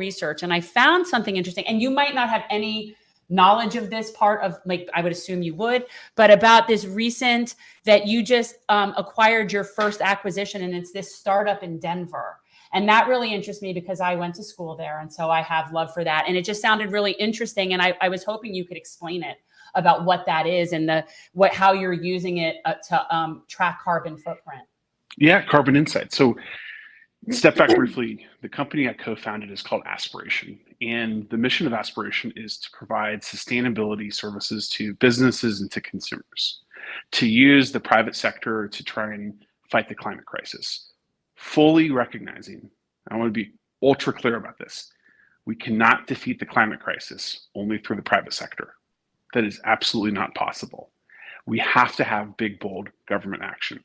research and I found something interesting, and you might not have any knowledge of this part of, like, I would assume you would, but about this recent that you just acquired your first acquisition, and it's this startup in Denver. And that really interests me because I went to school there. And so I have love for that. And it just sounded really interesting. And I was hoping you could explain it about what that is and how you're using it to track carbon footprint. Yeah, Carbon Insights. So step back briefly. The company I co-founded is called Aspiration. And the mission of Aspiration is to provide sustainability services to businesses and to consumers, to use the private sector to try and fight the climate crisis. Fully recognizing, I want to be ultra clear about this, we cannot defeat the climate crisis only through the private sector. That is absolutely not possible. We have to have big, bold government action.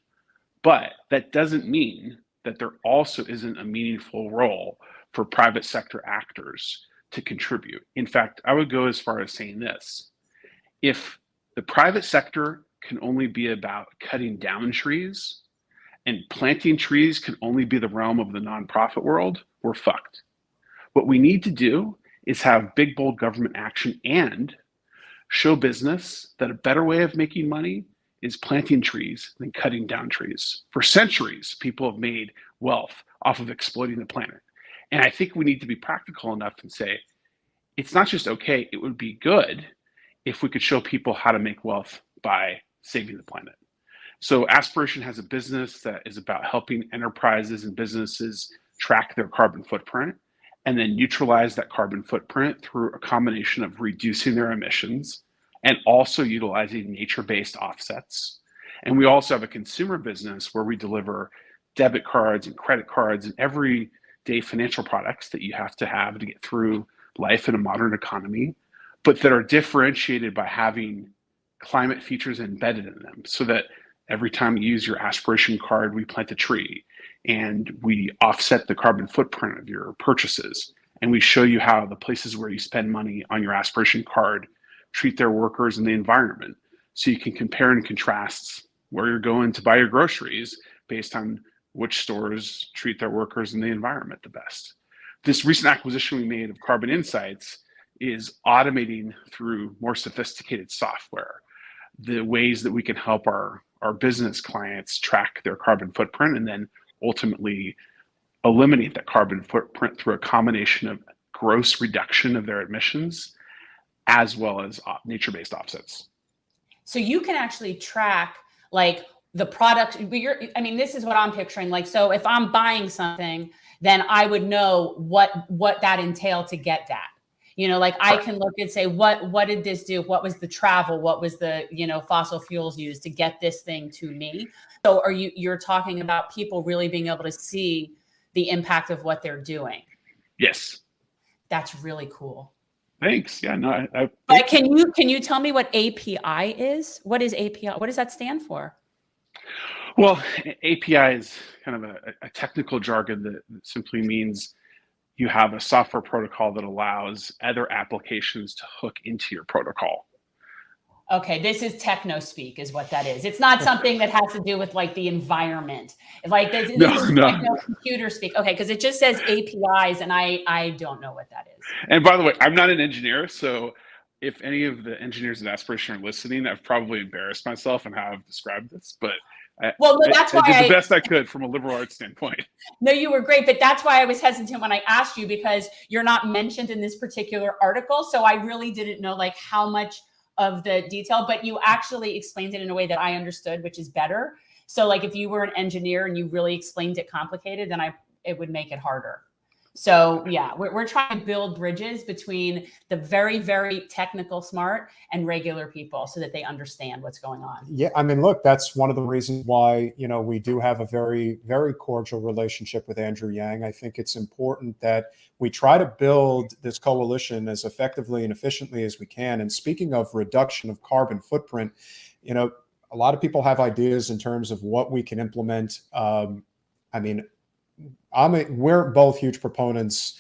But that doesn't mean that there also isn't a meaningful role for private sector actors to contribute. In fact, I would go as far as saying this: if the private sector can only be about cutting down trees, and planting trees can only be the realm of the nonprofit world, we're fucked. What we need to do is have big, bold government action and show business that a better way of making money is planting trees than cutting down trees. For centuries, people have made wealth off of exploiting the planet. And I think we need to be practical enough and say, it's not just okay, it would be good if we could show people how to make wealth by saving the planet. So Aspiration has a business that is about helping enterprises and businesses track their carbon footprint and then neutralize that carbon footprint through a combination of reducing their emissions and also utilizing nature-based offsets. And we also have a consumer business where we deliver debit cards and credit cards and everyday financial products that you have to get through life in a modern economy, but that are differentiated by having climate features embedded in them, so that every time you use your Aspiration card, we plant a tree and we offset the carbon footprint of your purchases. And we show you how the places where you spend money on your Aspiration card treat their workers and the environment. So you can compare and contrast where you're going to buy your groceries based on which stores treat their workers and the environment the best. This recent acquisition we made of Carbon Insights is automating through more sophisticated software the ways that we can help our business clients track their carbon footprint and then ultimately eliminate that carbon footprint through a combination of gross reduction of their emissions as well as nature-based offsets. So you can actually track like the product. This is what I'm picturing. Like, so if I'm buying something, then I would know what that entailed to get that. Like I can look and say, what did this do? What was the travel? What was the, fossil fuels used to get this thing to me? So you're talking about people really being able to see the impact of what they're doing. Yes. That's really cool. Thanks. Yeah, no, But can you tell me what API is? What is API? What does that stand for? Well, API is kind of a technical jargon that simply means you have a software protocol that allows other applications to hook into your protocol. Okay, this is techno speak is what that is. It's not something that has to do with like the environment. Like this is techno computer speak. Okay, because it just says APIs and I don't know what that is. And by the way, I'm not an engineer, so if any of the engineers at Aspiration are listening, I've probably embarrassed myself in how I've described this, but that's why I did the best I could from a liberal arts standpoint. No, you were great, but that's why I was hesitant when I asked you, because you're not mentioned in this particular article. So I really didn't know like how much of the detail, but you actually explained it in a way that I understood, which is better. So like if you were an engineer and you really explained it complicated, then it would make it harder. So yeah, we're trying to build bridges between the very, very technical smart and regular people so that they understand what's going on. Yeah, look, that's one of the reasons why, we do have a very, very cordial relationship with Andrew Yang. I think it's important that we try to build this coalition as effectively and efficiently as we can. And speaking of reduction of carbon footprint, a lot of people have ideas in terms of what we can implement. We're both huge proponents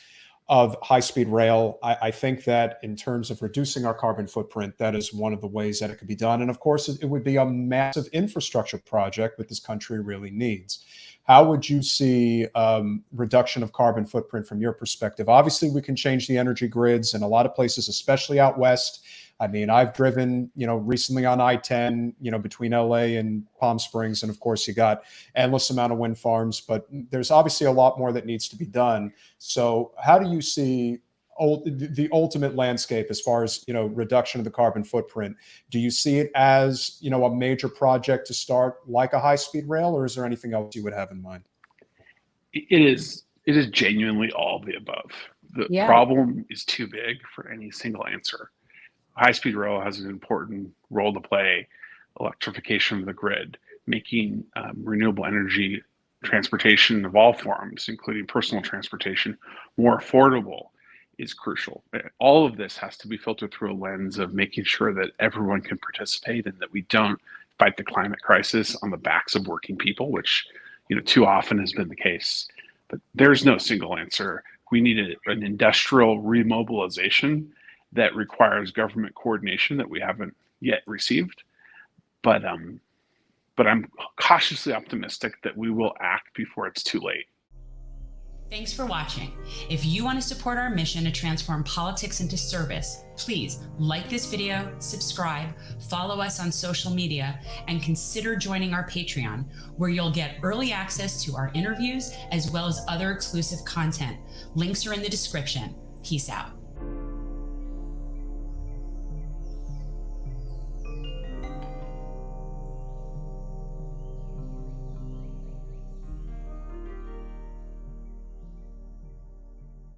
of high-speed rail. I think that in terms of reducing our carbon footprint, that is one of the ways that it could be done. And of course, it would be a massive infrastructure project that this country really needs. how would you see reduction of carbon footprint from your perspective? Obviously, we can change the energy grids in a lot of places, especially out west. I mean, I've driven, recently on I-10, between LA and Palm Springs. And of course, you got endless amount of wind farms, but there's obviously a lot more that needs to be done. So how do you see the ultimate landscape as far as, reduction of the carbon footprint? Do you see it as, a major project to start like a high-speed rail, or is there anything else you would have in mind? It is genuinely all the above. The problem is too big for any single answer. High-speed rail has an important role to play. Electrification of the grid, making renewable energy transportation of all forms, including personal transportation, more affordable is crucial. All of this has to be filtered through a lens of making sure that everyone can participate and that we don't fight the climate crisis on the backs of working people, which too often has been the case. But there's no single answer. We need an industrial remobilization that requires government coordination that we haven't yet received. But I'm cautiously optimistic that we will act before it's too late. Thanks for watching. If you want to support our mission to transform politics into service, please like this video, subscribe, follow us on social media, and consider joining our Patreon, where you'll get early access to our interviews as well as other exclusive content. Links are in the description. Peace out.